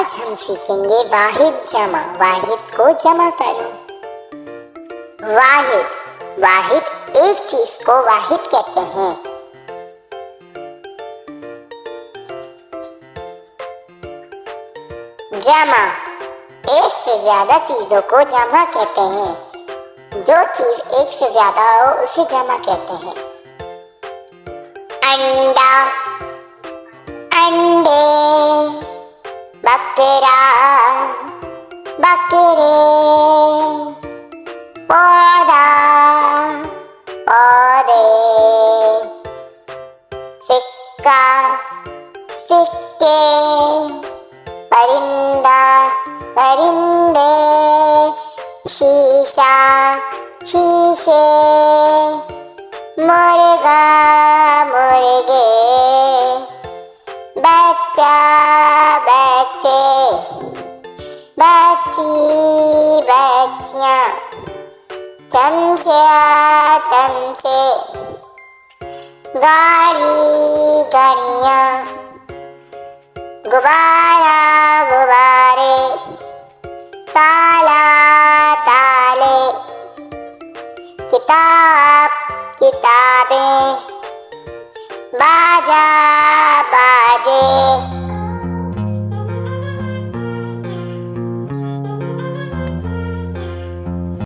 आज हम सीखेंगे वाहिद जमा। वाहिद को जमा करो। वाहिद, वाहिद एक चीज को वाहिद कहते हैं। जमा, एक से ज्यादा चीजों को जमा कहते हैं। जो चीज एक से ज्यादा हो उसे जमा कहते हैं। अंडा, अंडे, बकरा, बकरे, पौधा, पौधे, सिक्का, सिक्के, परिंदा, परिंदे, शीशा, शीशे, मुर्गा, मुर्गे, बच्चा, बच्चे, बच्ची, बच्चियाँ, चमचा, चमचे, गाड़ी, गाड़ियाँ, गुब्बारा, गुब्बारे, ताला, ताले, किताब, किताबें, बाजा, बाजे।